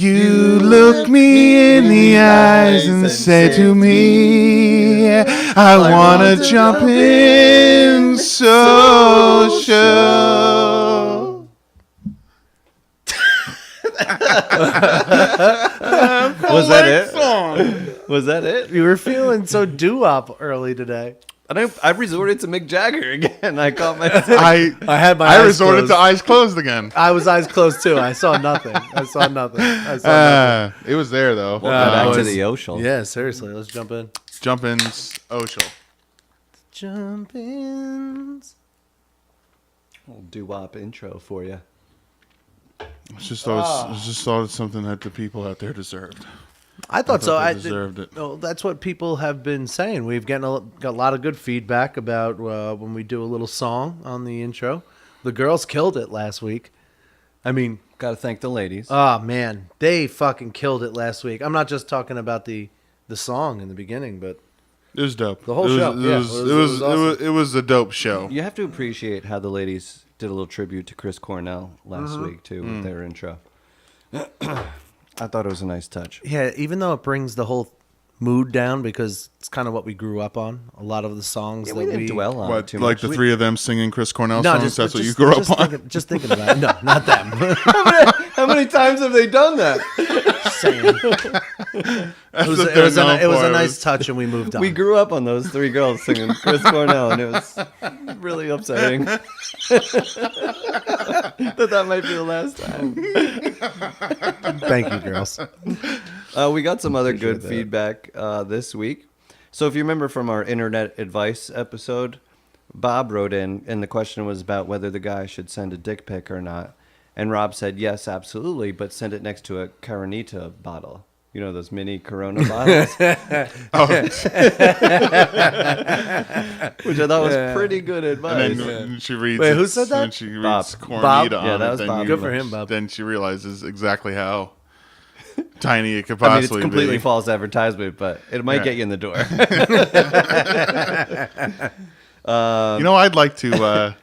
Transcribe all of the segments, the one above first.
You look me in the eyes and say to me, I wanna jump in social. Was that it? Was that it? You were feeling so doo-wop early today. I resorted to Mick Jagger again. I caught myself. I had my eyes resorted closed. to eyes closed again. I was eyes closed too. I saw nothing. It was there though. Back to the ocean. Yeah, seriously. Let's jump in. Jump ins Oshel. Jump ins. Little doo-wop intro for you. Just thought it's something that the people out there deserved. I thought so. They deserved it. No, that's what people have been saying. We've got a lot of good feedback about when we do a little song on the intro. The girls killed it last week. I mean, Got to thank the ladies. oh man, they fucking killed it last week. I'm not just talking about the song in the beginning, but It was dope. The whole show, yeah. It was a dope show. You have to appreciate how the ladies did a little tribute to Chris Cornell last week too with their intro. I thought it was a nice touch. yeah, even though it brings the whole mood down because it's kind of what we grew up on. A lot lot of the songs Yeah, that we didn't dwell on it What, too like much. the three of them singing Chris Cornell songs? That's what you grew up on? Just thinking about it. No, not them. How many times have they done that? Saying. That's It what they're was known a for. nice touch, and we moved on. We grew up on those three girls singing Chris Cornell, and it was really upsetting. that might be the last time. Thank you, girls. We got some other good feedback this week. So if you remember from our internet advice episode, Bob wrote in, and the question was about whether the guy should send a dick pic or not. And Rob said, yes, absolutely, but send it next to a Caranita bottle. You know, those mini Corona bottles? Which I thought was pretty good advice. And then she reads. Wait, who said that? When she reads Bob. Cornita Bob? on Yeah, that it, was then Bob. Good for him, Bob. Then she realizes exactly how tiny it could I mean, it's possibly completely be. false advertisement, but it might Yeah. get you in the door. You know, I'd like to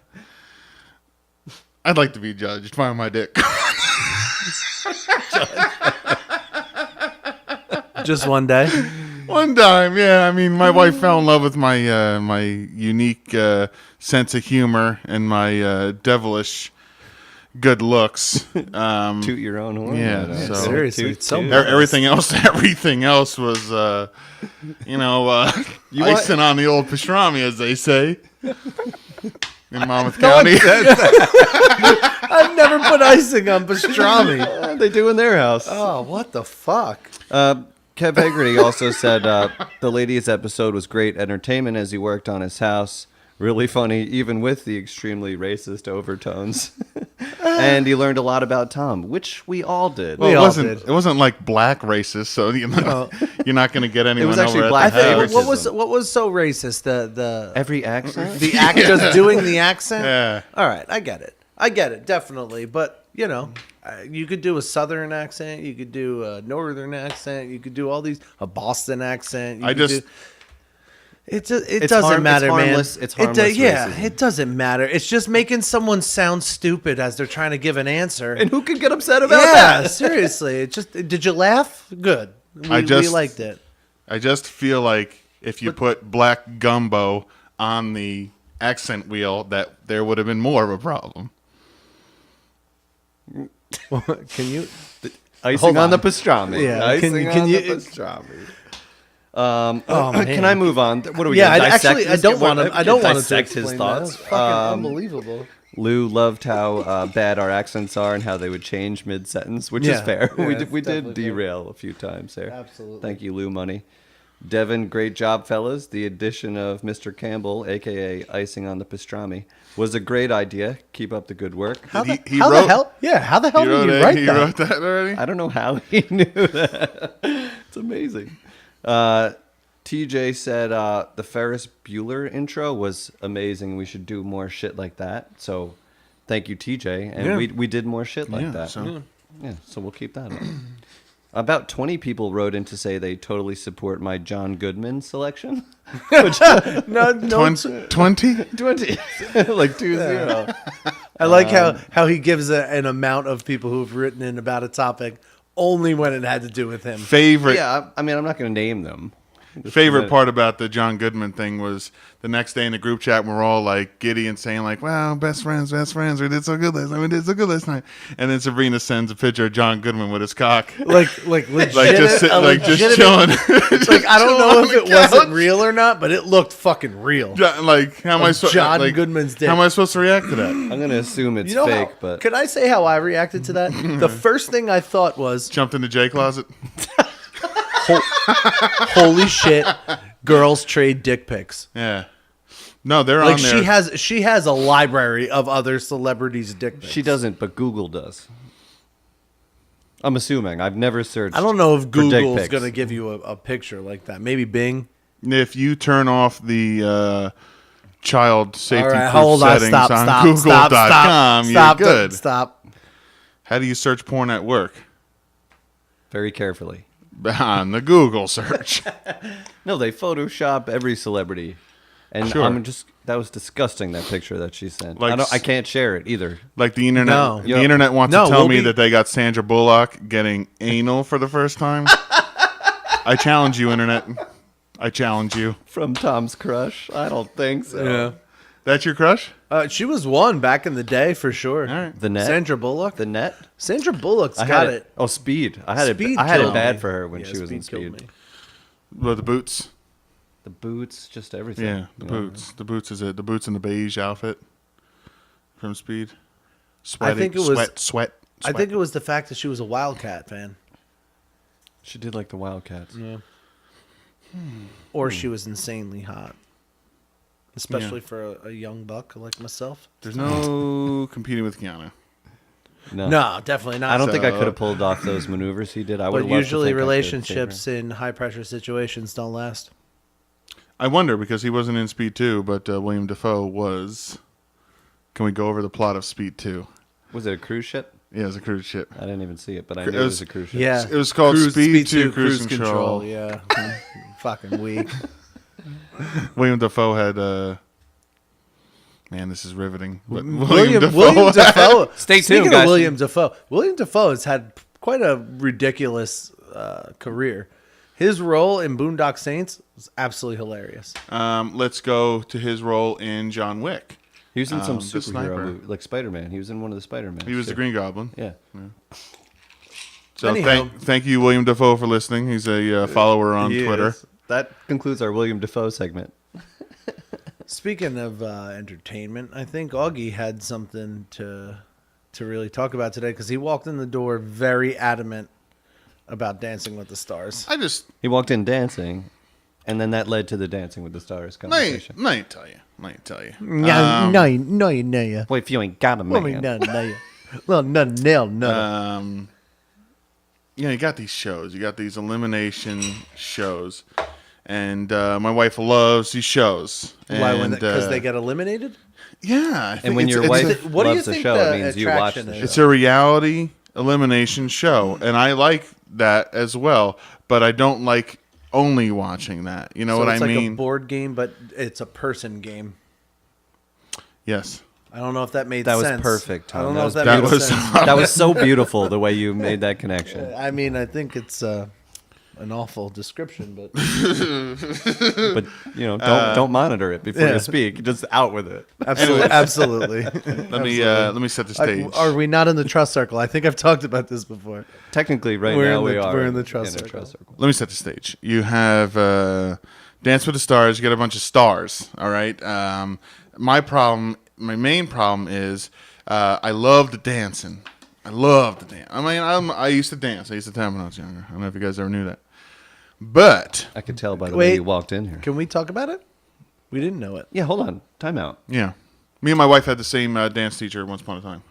be judged by my dick. Just one day. One time, yeah. I mean, my wife fell in love with my my unique sense of humor and my devilish good looks. Toot your own horn. Yeah, Right? so- Seriously, Toot, it's so toot. much. Everything else was, icing on the old pastrami, as they say, in Monmouth County. I've never put icing on pastrami. They do in their house. Oh, what the fuck? Kev Haggerty also said the ladies' episode was great entertainment as he worked on his house. Really funny, even with the extremely racist overtones. And he learned a lot about Tom, which we all did. Well, We it all wasn't. did. It wasn't like black racist, so you're not going to get anyone actually over at black the house. favoritism. What was so racist? The Every accent? the actors doing the accent. Yeah. All right, I get it, definitely. But you could do a Southern accent, you could do a Northern accent, you could do all these a Boston accent. It doesn't matter, harmless- man. it's harmless Yeah, racism. it doesn't matter. It's just making someone sound stupid as they're trying to give an answer. And who could get upset about yeah, that? seriously. Did you laugh? Good. We liked it. I just feel like if you put black gumbo on the accent wheel, that there would have been more of a problem. Can you? Icing Hold on on. the pastrami. Yeah, Icing can on you- the pastrami. man. Can I move on? What are we Yeah, gonna dissect I this? don't want to. I don't want to dissect his thoughts. Unbelievable. Lou loved how bad our accents are and how they would change mid-sentence, which is Yeah. fair. Yeah, we it's did definitely fair. derail a few times there. Absolutely. Thank you, Lou Money. Devin, great job, fellas. The addition of Mr. Campbell, a.k.a. icing on the pastrami, was a great idea. Keep up the good work. How the He how wrote- the hell? Yeah, how the hell He did wrote you it- write he that? wrote that already? I don't know how he knew that. It's amazing. TJ said the Ferris Bueller intro was amazing. We should do more shit like that. So thank you, TJ. And Yeah. we did more shit like Yeah, that. so- So we'll keep that up. About 20 people wrote in to say they totally support my John Goodman selection. No, 20? 20. Like 2-0. I like how he gives an amount of people who've written in about a topic only when it had to do with him. Favorite Yeah, I mean, I'm not going to name them. favorite part about the John Goodman thing was the next day in the group chat, we're all like giddy and saying like, "Wow, best friends. We did so good last night. We did so good last night." And then Sabrina sends a picture of John Goodman with his cock, Like legit, like just chilling. Like I don't know if it wasn't real or not, but it looked fucking real. Like how am I supposed? John Like, Goodman's dick. How am I supposed to react to that? I'm going to assume it's You know fake, how, but can I say how I reacted to that? The first thing I thought was, Jumped in the J closet. "Holy shit, girls trade dick pics." Yeah. No, they're Like on there. she has a library of other celebrities' dick pics. she doesn't, but Google does. I'm assuming. I've never searched. I don't know if for dick Google's pics. gonna give you a picture like that. Maybe Bing. If you turn off the child safety All right, proof hold on. settings Stop. on Stop. Google.com, you're Stop. good. Stop. How do you search porn at work? Very carefully. On the Google search. No, they Photoshop every celebrity. And Sure. that was disgusting, that picture that she sent. Like I can't share it either. Like the internet, No. the internet wants No, to tell we'll me be- that they got Sandra Bullock getting anal for the first time. I challenge you, internet. I challenge you. From Tom's crush? I don't think so. Yeah. That's your crush? She was one back in the day for sure. All right. The net? Sandra Bullock. The net? Sandra Bullock's I got had it. Oh, Speed. I had Speed it. I had it killed bad me. for her when Yeah, she was in killed Speed. me. Well, the boots. The boots, just everything. Yeah, the you know. boots. The boots is it. The boots and the beige outfit from Speed. Sweaty, think it was- sweat. I think it was the fact that she was a Wildcat fan, She did like the Wildcats. or she was insanely hot, especially for a young buck like myself. There's no competing with Keanu. No, definitely not. I don't think I So- could have pulled off those maneuvers he did. I would But usually relationships in high pressure situations don't last. I wonder because he wasn't in Speed 2, but William Dafoe was. Can we go over the plot of Speed 2? Was it a cruise ship? Yeah, it was a cruise ship. I didn't even see it, but I It knew it was- was a cruise ship. Yeah, It was called Speed 2 Cruise Control. Yeah, fucking weak. William Dafoe had. Man, this is riveting. But William Dafoe. Stay tuned, Speaking guys. of William Dafoe, William Dafoe has had quite a ridiculous career. His role in Boondock Saints was absolutely hilarious. Let's go to his role in John Wick. He was in some The superhero sniper. movie, like Spider-Man. He was in one of the Spider-Man. He was the Green Goblin. Yeah. So Anyhow. thank you, William Dafoe, for listening. He's a follower on He Twitter. is. That concludes our William Dafoe segment. Speaking of entertainment, I think Augie had something to really talk about today because he walked in the door very adamant about Dancing with the Stars. I just He walked in dancing, and then that led to the Dancing with the Stars conversation. let me tell you. No, you know you. Well, if you ain't got a man. No, you. Well, no. You got these shows. You got these elimination shows, and my wife loves these shows. Why? And, Because they get eliminated? yeah. I think And when your it's wife what do you loves the think show, the it means you watch attraction the is? show. it's a reality elimination show, and I like that as well. But I don't like only watching that. You know So what it's I like mean? a board game, but it's a person game. Yes. I don't know if that made That was sense. perfect, Tom. I don't That know was if that, That made was- sense. That was so beautiful the way you made that connection. I mean, I think it's an awful description, but But don't monitor it before yeah. you speak. Just out with it. absolutely. Let me set the stage. Are we not in the trust circle? I think I've talked about this before. Technically, right We're now in we the- are. we're in the trust a circle. Let me set the stage. You have Dance with the Stars. You got a bunch of stars. All right. My main problem is I love the dancing. I love the dance. I mean, I used to dance. I used to tap when I was younger. I don't know if you guys ever knew that. But I could tell by the way Wait. you walked in here. Can we talk about it? We didn't know it. Yeah, hold on. Time out. yeah, me and my wife had the same dance teacher once upon a time.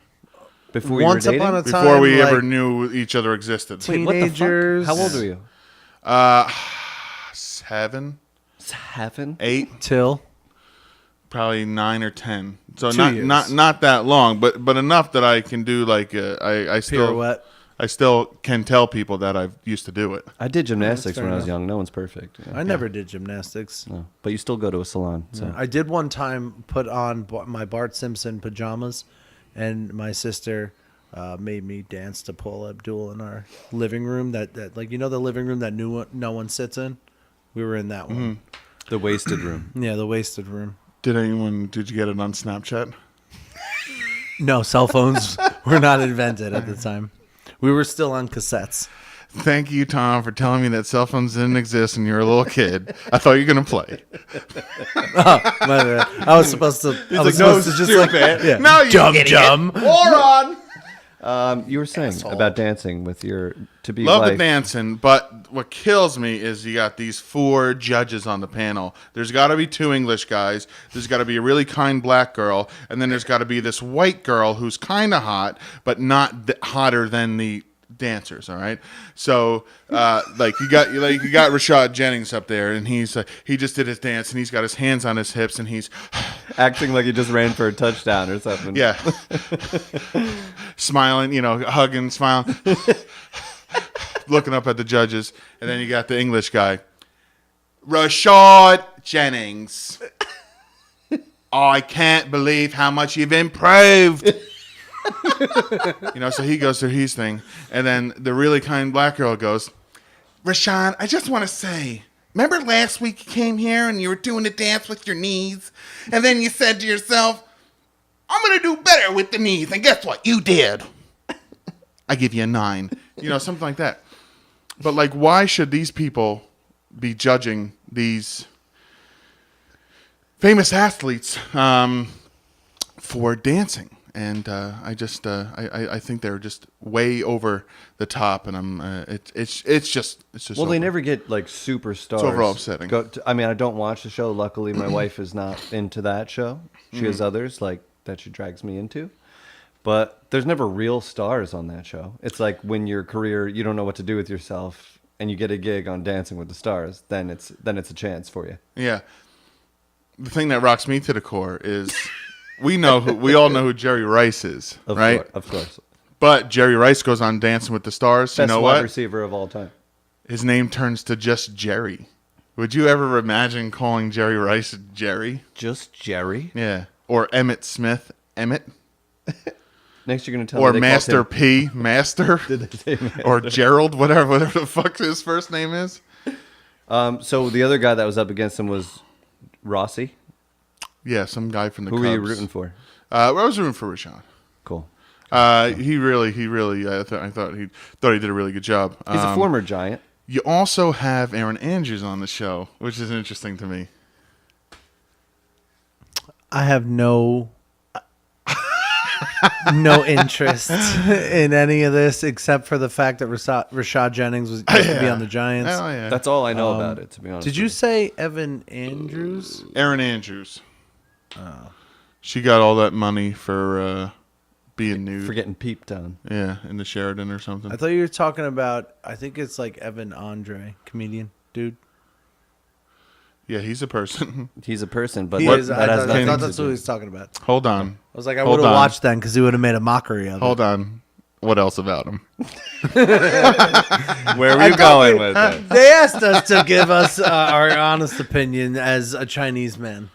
Before Once you were dating? upon a time, Before we like, ever knew each other existed. Wait, what the fuck? teenagers. How old are you? 7, 7? 8, Till probably 9 or 10. So 2 not years. not that long, but enough that I can do like I still pirouette. I still can tell people that I used to do it. I did gymnastics fair when I was enough. young. No one's perfect. Yeah. I never did gymnastics. No. But you still go to a salon. So. I did one time put on my Bart Simpson pajamas, and my sister made me dance to Paula Abdul in our living room. That like the living room that no one sits in. We were in that one. The wasted room. Yeah, the wasted room. Did you get it on Snapchat? No, cell phones were not invented at the time. We were still on cassettes. Thank you, Tom, for telling me that cell phones didn't exist when you were a little kid. I thought you were gonna play. I was supposed to. I was no, supposed to just like yeah. No, you Jum. moron. You were saying about dancing with your to-be Love wife. the dancing, but what kills me is you got these 4 judges on the panel. There's got to be 2 English guys. There's got to be a really kind black girl, and then there's got to be this white girl who's kind of hot, but not hotter than the dancers. All right, so you got Rashad Jennings up there, and he just did his dance, and he's got his hands on his hips, and he's acting like he just ran for a touchdown or something. yeah, smiling, hugging, smiling, looking up at the judges, and then you got the English guy, Rashad Jennings. I can't believe how much you've improved. So he goes through his thing, and then the really kind black girl goes, Rashawn, I just want to say, remember last week you came here and you were doing the dance with your knees, and then you said to yourself, I'm going to do better with the knees, and guess what? You did. I give you a 9. Something like that. But, why should these people be judging these famous athletes for dancing? And I think they're just way over the top, and it's just. Well, they never get superstars. It's overall upsetting. I don't watch the show. Luckily, my wife is not into that show. She has others that she drags me into, but there's never real stars on that show. It's like when your career, you don't know what to do with yourself, and you get a gig on Dancing with the Stars. Then it's a chance for you. Yeah. The thing that rocks me to the core is. We all know who Jerry Rice is, right? Of course. But Jerry Rice goes on Dancing with the Stars. Best you know wide what? receiver of all time. His name turns to just Jerry. Would you ever imagine calling Jerry Rice Jerry? Just Jerry? Yeah. Or Emmett Smith, Emmett? Next, you're going to tell or me. Or Master P, Master? Did they say Master? Or Gerald, whatever the fuck his first name is. So the other guy that was up against him was Rossi. Yeah, some guy from the Who Cubs. were you rooting for? I was rooting for Rashawn. Cool. He really. I thought he did a really good job. He's a former Giant. You also have Aaron Andrews on the show, which is interesting to me. I have no interest in any of this except for the fact that Rashad Jennings was going to be on the Giants. Oh, yeah. That's all I know about it, to be honest. Did you say Evan Andrews? Aaron Andrews. Oh. She got all that money for being nude. For getting peeped on. Yeah, in the Sheridan or something. I thought you were talking about, I think it's Evan Andre, comedian, dude. Yeah, he's a person. He's a person, but I thought that's to what he do. was talking about. Hold on. I was like, I would have watched then because he would have made a mockery of it. Hold on. What else about him? Where are you going with it? They asked us to give us our honest opinion as a Chinese man.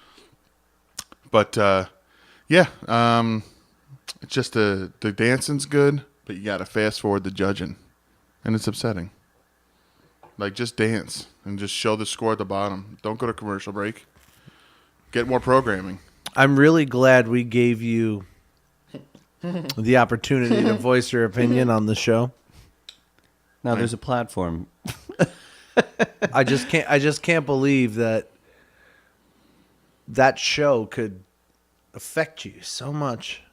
But, yeah, it's just the dancing's good, but you got to fast forward the judging, and it's upsetting. Just dance and just show the score at the bottom. Don't go to commercial break. Get more programming. I'm really glad we gave you the opportunity to voice your opinion on the show. Now there's a platform. I just can't believe that show could affect you so much.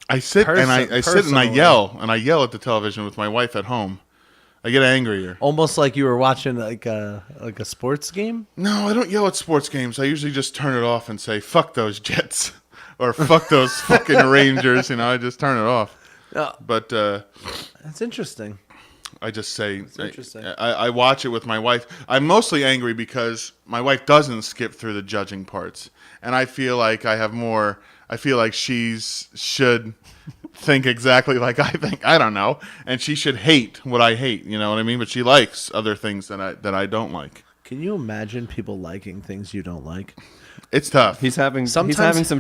I sit and I personally. yell at the television with my wife at home. I get angrier. Almost like you were watching like a sports game? No, I don't yell at sports games. I usually just turn it off and say, fuck those Jets. Or fuck those fucking Rangers. I just turn it off. But that's interesting. I just say, interesting. I watch it with my wife. I'm mostly angry because my wife doesn't skip through the judging parts. And I feel like I feel like should think exactly like I think. I don't know. And she should hate what I hate. You know what I mean? But she likes other things that I don't like. Can you imagine people liking things you don't like? It's tough. He's having some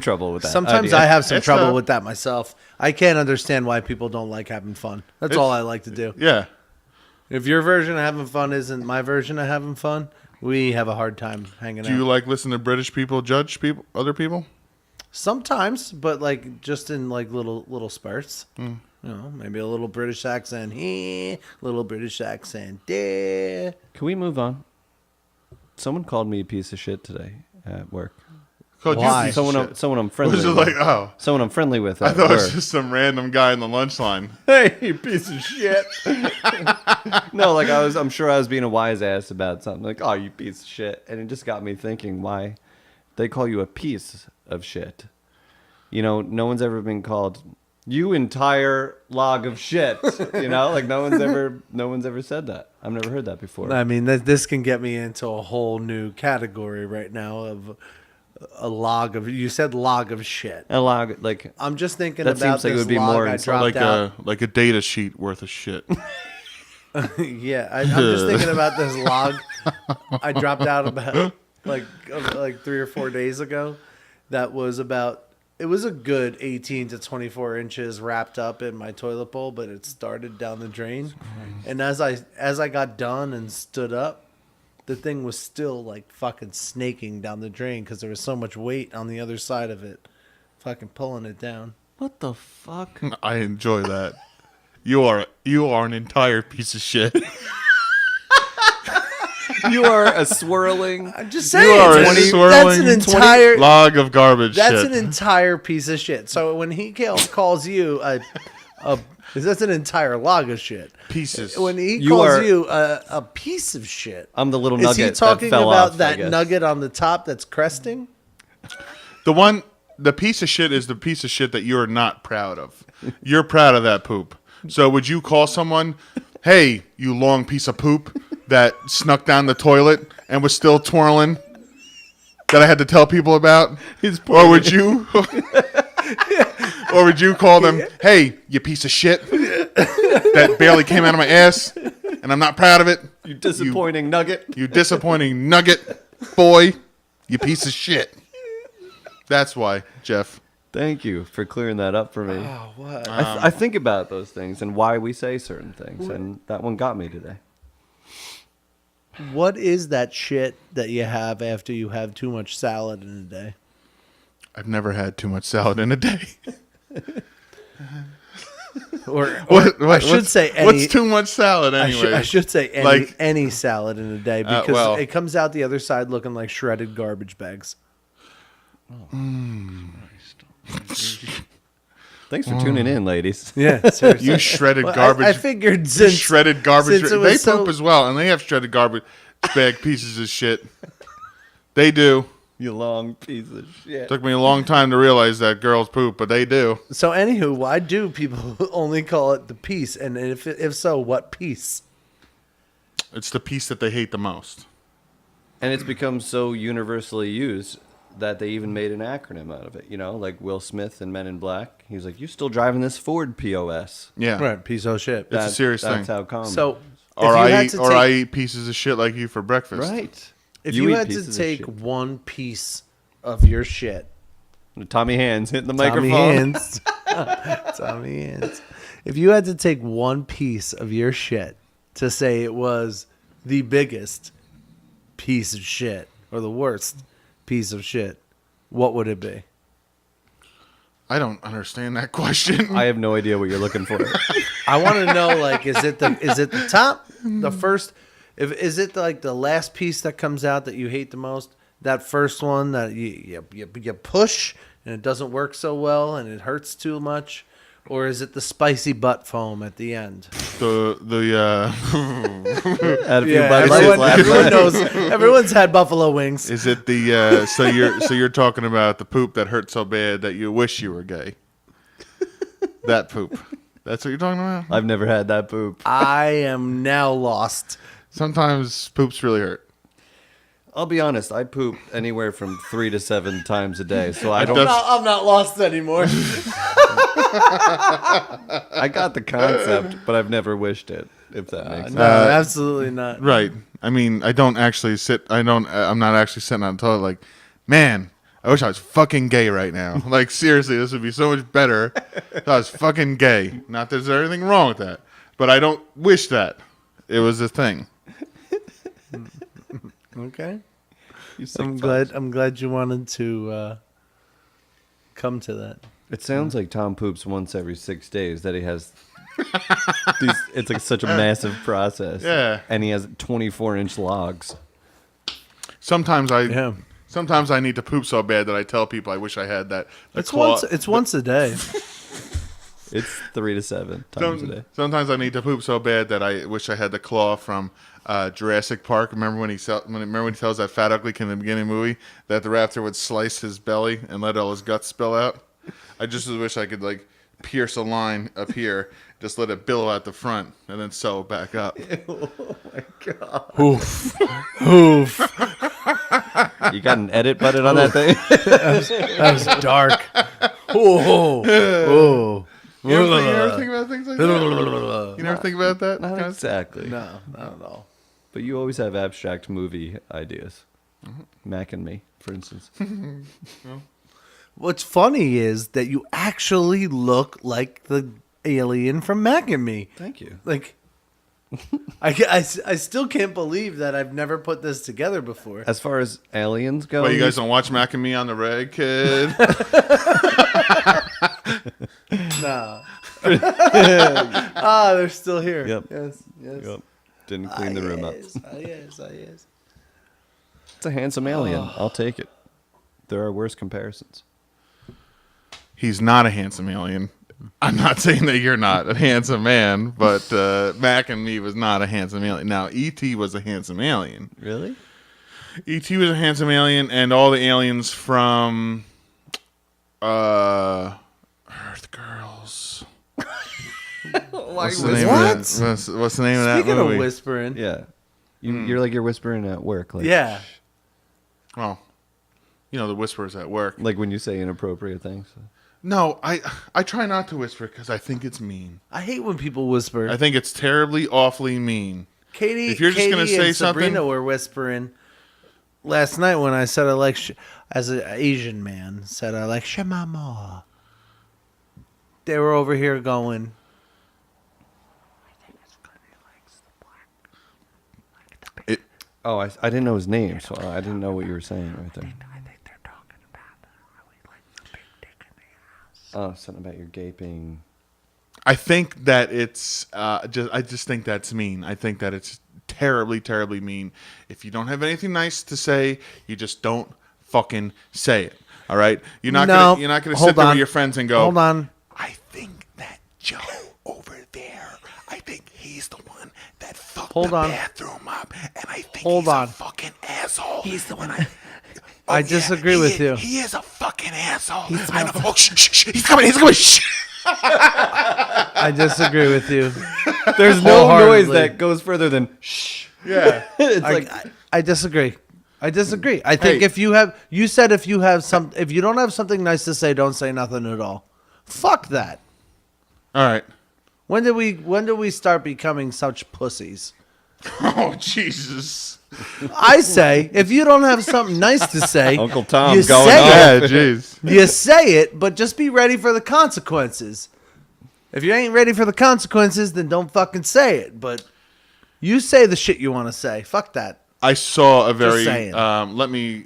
trouble with that. Sometimes idea. I have some It's trouble tough. with that myself. I can't understand why people don't like having fun. That's all I like to do. Yeah. If your version of having fun isn't my version of having fun, we have a hard time hanging Do you out. like listen to British people judge other people? Sometimes, but like just in like little spurts. You know, maybe a little British accent here, little British accent there. Can we move on? Someone called me a piece of shit today at work. Called you a Why? piece of shit. Someone I'm friendly Was it with. like, oh, Someone I'm friendly with I at thought it work. was just some random guy in the lunch line. Hey, you piece of shit. No, like I'm sure I was being a wise ass about something. Like, oh, you piece of shit. And it just got me thinking why they call you a piece of shit. You know, no one's ever been called you entire log of shit. You know, like no one's ever said that. I've never heard that before. I mean, this can get me into a whole new category right now of a log of. You said log of shit. A log, like I'm just thinking That about seems like it this would be log more I insulting. dropped Like out. a data sheet worth of shit. Yeah, I'm just thinking about this log I dropped out about like 3 or 4 days ago. That was about. It was a good 18 to 24 inches wrapped up in my toilet bowl, but it started down the drain. And as I got done and stood up, the thing was still like fucking snaking down the drain because there was so much weight on the other side of it, fucking pulling it down. what the fuck? I enjoy that. You are an entire piece of shit. You are a swirling. I'm just You saying, are a that's swirling an entire log of garbage That's shit. an entire piece of shit. So when he calls you that's an entire log of shit. Pieces. When he You calls are- you a piece of shit, I'm the little is nugget he talking that fell about off, I that guess. nugget on the top that's cresting? The piece of shit is the piece of shit that you're not proud of. You're proud of that poop. So would you call someone, hey, you long piece of poop that snuck down the toilet and was still twirling that I had to tell people about? Or would you or would you call them, hey, you piece of shit that barely came out of my ass and I'm not proud of it? You disappointing nugget. You disappointing nugget boy, you piece of shit. That's why, Jeff. Thank you for clearing that up for me. Oh, what? I think about those things and why we say certain things, and that one got me today. What is that shit that you have after you have too much salad in a day? I've never had too much salad in a day. Or I should what's- say any. what's too much salad anyway? I should say Like- any salad in a day because well. it comes out the other side looking like shredded garbage bags. Thanks for tuning in, ladies. Yeah, seriously. You shredded Well, garbage. I figured you since shredded garbage. since it They was poop so- as well, and they have shredded garbage bag pieces of shit. They do. You long piece of shit. Took me a long time to realize that girls poop, but they do. So anywho, why do people only call it the piece? And if so, what piece? It's the piece that they hate the most. And it's become so universally used that they even made an acronym out of it. You know, like Will Smith in Men in Black. He was like, "You still driving this Ford POS?" Yeah. Right, piece of shit. It's a serious That's thing. how common. So Or if you had I eat, to or take, I eat pieces of shit like you for breakfast. right. if you eat had to pieces of take shit. one piece of your shit, Tommy Hands hitting the Tommy microphone. Hands, Tommy Hands. If you had to take one piece of your shit to say it was the biggest piece of shit or the worst piece of shit, what would it be? I don't understand that question. I have no idea what you're looking for. I want to know, like, is it the top, the first? Is it like the last piece that comes out that you hate the most? That first one that you push and it doesn't work so well and it hurts too much, or is it the spicy butt foam at the end? Had a few Yeah, buddies everyone, laugh everyone at it. knows. Everyone's had buffalo wings. Is it the so you're talking about the poop that hurt so bad that you wish you were gay? That poop. That's what you're talking about? I've never had that poop. I am now lost. Sometimes poops really hurt. I'll be honest. I poop anywhere from 3 to 7 times a day, so I don't. I'm not lost anymore. I got the concept, but I've never wished it. If that makes sense. No, absolutely not. Right. I mean, I don't actually sit. I'm not actually sitting on the toilet like, man, I wish I was fucking gay right now. Like, seriously, this would be so much better if I was fucking gay. Not that there's anything wrong with that, but I don't wish that it was a thing. Okay. You sick I'm fucks. glad you wanted to come to that. It sounds like Tom poops once every 6 days. That he has. It's like such a massive process. Yeah. And he has 24-inch logs. Sometimes I Yeah. Sometimes I need to poop so bad that I tell people I wish I had that. It's once a day. It's 3 to 7 times a day. Sometimes I need to poop so bad that I wish I had the claw from Jurassic Park. Remember when he tells that fat ugly kid in the beginning of the movie that the raptor would slice his belly and let all his guts spill out? I just wish I could like pierce a line up here, just let it billow out the front, and then sew it back up. Oh my god! Oof. Oof. You got an edit button on that thing? That was dark. Oh. Oh. You ever think about things like that? You never think about that? Not kind of exactly. No, not at all. But you always have abstract movie ideas. Mac and Me, for instance. What's funny is that you actually look like the alien from Mac and Me. Thank you. Like, I still can't believe that I've never put this together before. As far as aliens go, Well, you guys don't watch Mac and Me on the reg, kid? Nah. They're still here. Yep. Yes. Yep. Didn't clean the room up. Yes. It's a handsome alien. I'll take it. There are worse comparisons. He's not a handsome alien. I'm not saying that you're not a handsome man, but Mac and Me was not a handsome alien. Now, E.T. was a handsome alien. Really? E.T. was a handsome alien, and all the aliens from Earth Girls. What's the name of that? What's the name of that Speaking movie? of whispering. Yeah. You're like you're whispering at work. Like, Yeah. Well, you know the whispers at work. Like when you say inappropriate things. No, I try not to whisper because I think it's mean. I hate when people whisper. I think it's terribly, awfully mean. Katie, If you're just Katie gonna say and Sabrina something- were whispering last night when I said I like, as an Asian man, said I like Shemama. They were over here going, Oh, I didn't know his name, so I didn't know what you were saying right there. I think they're talking about how we like the big dick in the ass. Oh, something about your gaping. I think that it's I just think that's mean. I think that it's terribly, terribly mean. If you don't have anything nice to say, you just don't fucking say it. All right? You're not gonna sit there with your friends and go, Hold on. I think that Joe over there, I think he's the one that fucked Hold the on. bathroom up, and I think Hold he's on. a fucking asshole. He's the one. I disagree with you. He is a fucking asshole. I know. Oh, shh, he's coming. Shh. I disagree with you. There's no noise Wholeheartedly. that goes further than shh. Yeah. It's like I disagree. I disagree. I think Hey. if you don't have something nice to say, don't say nothing at all. Fuck that. All right. When did we start becoming such pussies? Oh, Jesus. I say, if you don't have something nice to say, Uncle Tom you going say off. it. Yeah, jeez. You say it, but just be ready for the consequences. If you ain't ready for the consequences, then don't fucking say it. But you say the shit you want to say. Fuck that. I saw a very saying. let me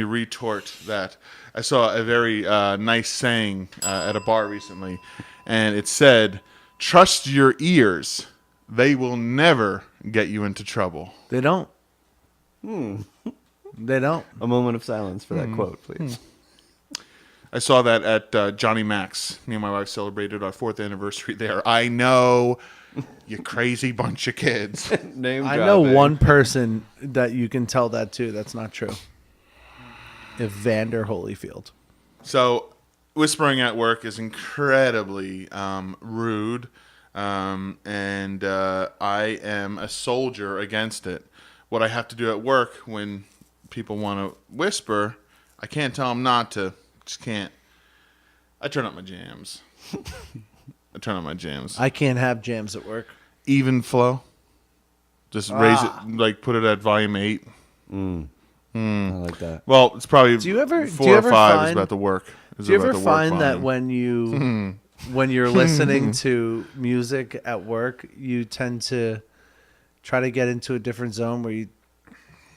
retort that. I saw a very nice saying at a bar recently, and it said, "Trust your ears; they will never get you into trouble." They don't. They don't. a moment of silence for that quote, please. I saw that at Johnny Mac's. Me and my wife celebrated our 4th anniversary there. I know, you crazy bunch of kids. Name I know dropping. one person that you can tell that to. That's not true. Evander Holyfield. So, whispering at work is incredibly rude, and I am a soldier against it. What I have to do at work when people want to whisper, I can't tell them not to. Just can't. I turn up my jams. I can't have jams at work. Even flow. Just raise it, like put it at volume 8. I like that. Well, it's probably Do you ever- 4 do you or ever 5 is find- about the work. Is Do you about ever the work find that volume. when you're listening to music at work, you tend to try to get into a different zone where you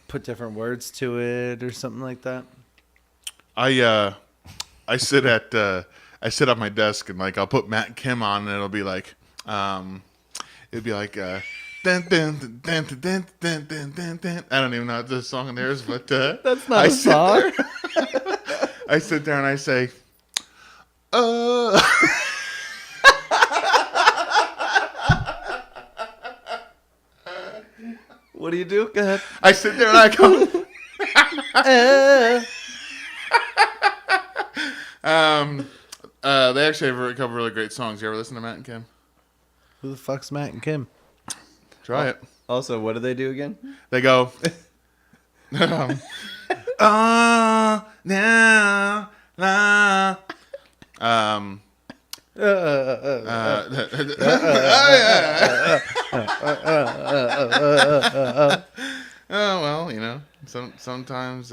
put different words to it or something like that? I sit at my desk and like I'll put Matt and Kim on and it'll be like dun, dun, dun, dun, dun, dun, dun, dun, dun. I don't even know what the song in there is, but That's not a song. I sit there and I say, What do you do? Go ahead. I sit there and I go, they actually have a couple really great songs. You ever listen to Matt and Kim? Who the fuck's Matt and Kim? Try it. Also, what do they do again? They go, oh, now, la. Oh well, you know, sometimes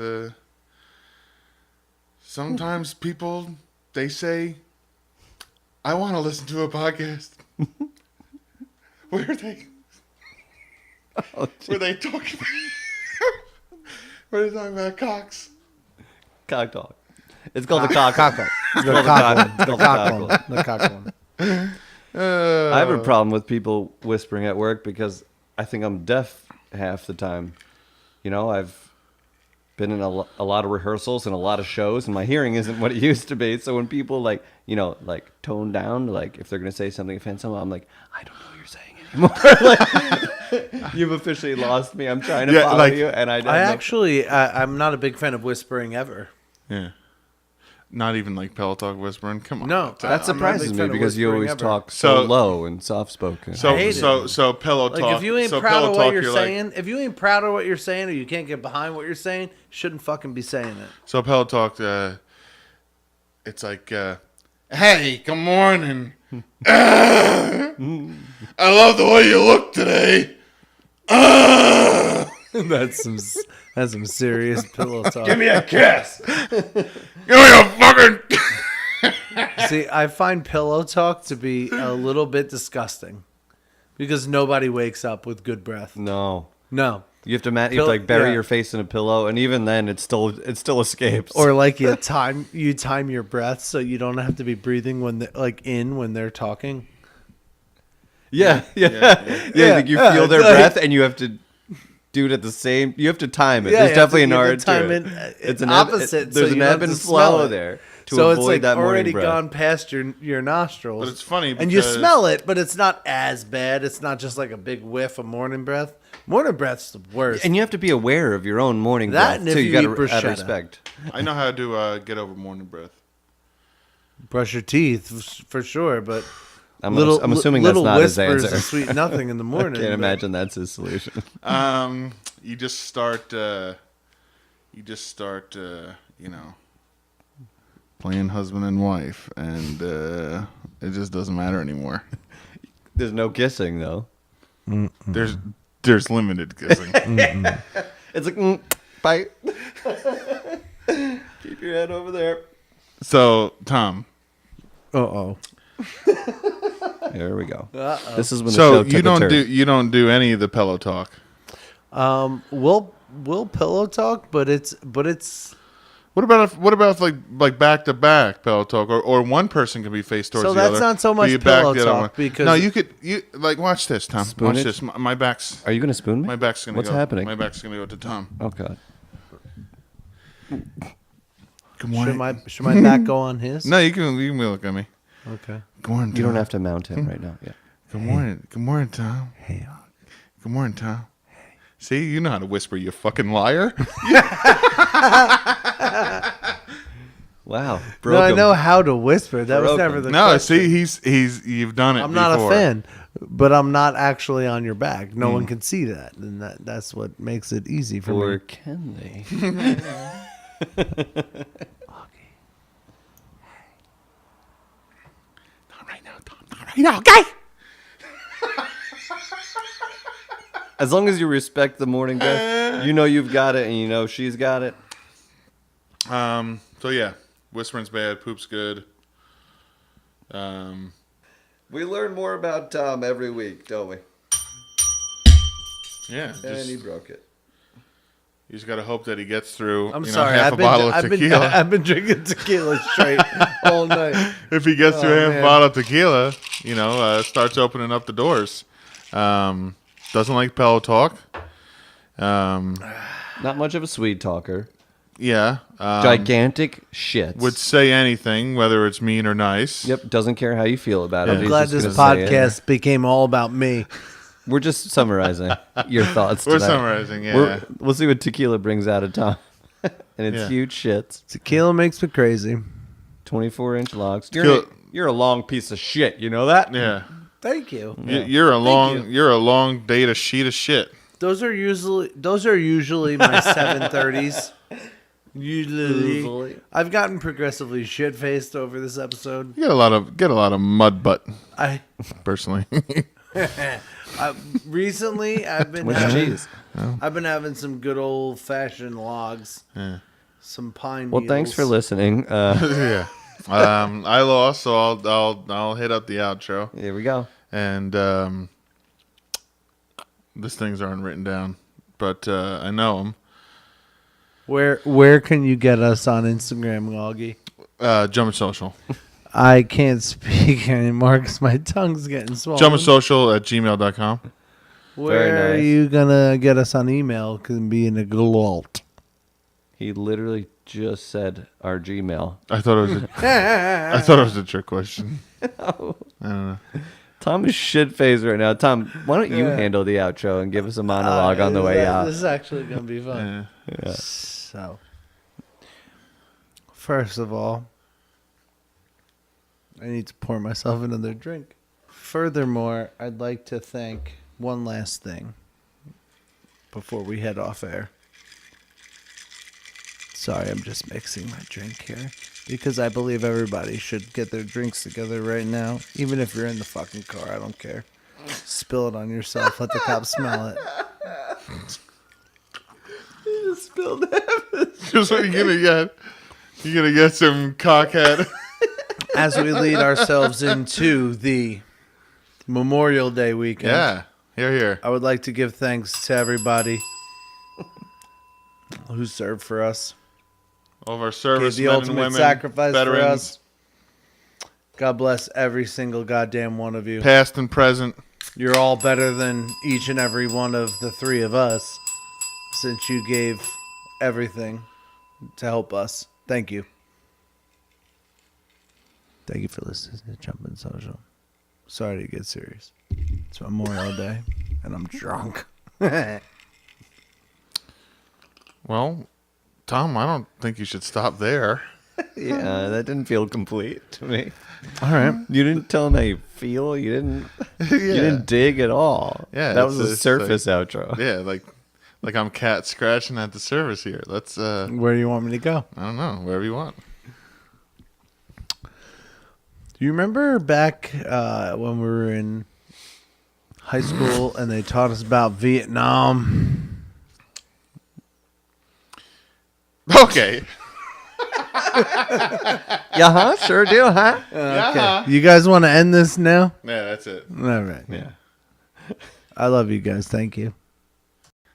people they say, "I want to listen to a podcast." Where they where they talking where they talking about cocks. Cock talk. It's called the cock. The cock one. I have a problem with people whispering at work because I think I'm deaf half the time. You know, I've been in a lot of rehearsals and a lot of shows, and my hearing isn't what it used to be. So when people like tone down, like if they're gonna say something offensive, I'm like, I don't know what you're saying anymore. Like, you've officially lost me. I'm trying to follow you, and I'm not a big fan of whispering ever. Yeah. Not even like pillow talk whispering. Come on. No, that surprises me because you always talk So- so low and soft spoken. So hate so pillow Like talk. if you ain't so proud pillow of what talk, you're like- saying, if you ain't proud of what you're saying, or you can't get behind what you're saying, you shouldn't fucking be saying it. So pillow talk. It's like, hey, good morning. I love the way you look today. That's some serious pillow talk. Give me a kiss. Give me a fucking. See, I find pillow talk to be a little bit disgusting because nobody wakes up with good breath. No, No. you have to like bury yeah. your face in a pillow, and even then, it still escapes. Or like you time your breath so you don't have to be breathing when they're talking. yeah. Like you feel their breath, and you have to do it at the same. You have to time it. Yeah, There's you have definitely to an give art the time to it. in- It's an opposite, so There's you an don't ebb have and to smell flow it. there to So avoid it's like that morning already breath. gone past your nostrils. But it's funny and you because- smell it, but it's not as bad. It's not just like a big whiff of morning breath. Morning breath's the worst. And you have to be aware of your own morning That breath and if too. you You eat got to bruschetta. respect. I know how to get over morning breath. Brush your teeth for sure, but I'm assuming that's little not his whispers answer. of sweet nothing in the morning. Can't but- imagine that's his solution. You just start. You know, playing husband and wife, and it just doesn't matter anymore. There's no kissing though. There's limited kissing. It's like bite. Keep your head over there. So Tom, Uh-oh. Here we go. This is when the so show took you don't do any of the pillow talk. We'll pillow talk, but it's What about if like back to back pillow talk, or one person can be face towards So the that's other? not so but much you back pillow the other talk one. because- no, you like watch this, Tom. Spoonage? Watch this. My back's Are you gonna spoon me? my back's gonna What's go. happening? My back's gonna go to Tom. Oh god. Good morning. should my back go on his? No, you can look at me. Okay. Good morning, Tom. You don't have to mount him right now. Yeah. Good morning. Good morning, Tom. Hey. Good morning, Tom. Hey. See, you know how to whisper, you fucking liar. Wow. No, Broke I him. know how to whisper. That was Broke never him. the No, question. see, he's you've done it. I'm not before. a fan, but I'm not actually on your back. No one can see that, and that's what makes it easy for Or me. can they? Not right now, Tom. Not right now, okay? As long as you respect the morning breath. You know you've got it, and you know she's got it. So yeah, whispering's bad, poop's good. We learn more about Tom every week, don't we? Yeah, And he broke it. you just gotta hope that he gets through. I'm sorry. half a bottle of tequila. I've been drinking tequila straight all night. If he gets through half man. a bottle of tequila, starts opening up the doors. Doesn't like pillow talk. Not much of a sweet talker. Yeah. Gigantic shits. Would say anything, whether it's mean or nice. Yep, doesn't care how you feel about it. Yeah. He's Glad just this gonna say it. podcast became all about me. We're just summarizing your thoughts. We're tonight. summarizing, yeah. We'll see what tequila brings out of Tom. And it's Yeah. huge shits. Tequila makes me crazy. 24-inch logs. Tequila- You're a long piece of shit. You know that? Yeah. Thank you. You're a long date of sheet of shit. Those are usually my 7:30s. Usually, I've gotten progressively shit faced over this episode. You get a lot of mud butt, I personally. recently I've been With having, cheese. I've been having some good old fashioned logs, Yeah. some pine. Well, thanks for needles. listening. Yeah. I lost, so I'll hit up the outro. Here we go. And these things aren't written down, but I know them. Where can you get us on Instagram, Loggy? Jumpin' Social. I can't speak anymore because my tongue's getting swollen. JumpinSocial@gmail.com. Where Very are nice. you gonna get us on email? Can be in a glalt. He literally just said our Gmail. I thought it was a trick question. I don't know. Tom is shit faced right now. Tom, why don't you handle the outro and give us a monologue on the way out? This is actually gonna be fun. Yeah. So, first of all, I need to pour myself another drink. Furthermore, I'd like to thank one last thing before we head off air. Sorry, I'm just mixing my drink here because I believe everybody should get their drinks together right now. Even if you're in the fucking car, I don't care. Spill it on yourself. Let the cops smell it. You just spilled it. Just what you're gonna get. You're gonna get some cockhead. As we lead ourselves into the Memorial Day weekend. Yeah. Here. I would like to give thanks to everybody who served for us. All of our Gave service the men ultimate and women, sacrifice veterans, for us. God bless every single goddamn one of you. past and present. You're all better than each and every one of the three of us since you gave everything to help us. Thank you. Thank you for listening to Jumpin' Social. Sorry to get serious. It's Memorial Day, and I'm drunk. Well, Tom, I don't think you should stop there. Yeah, that didn't feel complete to me. All right. You didn't tell him how you feel. You didn't. You didn't dig at all. Yeah, that was a it's surface outro. Yeah, like I'm cat scratching at the surface here. Let's Where do you want me to go? I don't know, wherever you want. Do you remember back when we were in high school and they taught us about Vietnam? Okay. Yeah, huh? Sure do, huh? Yeah. You guys want to end this now? Yeah, that's it. All right. Yeah. I love you guys. Thank you.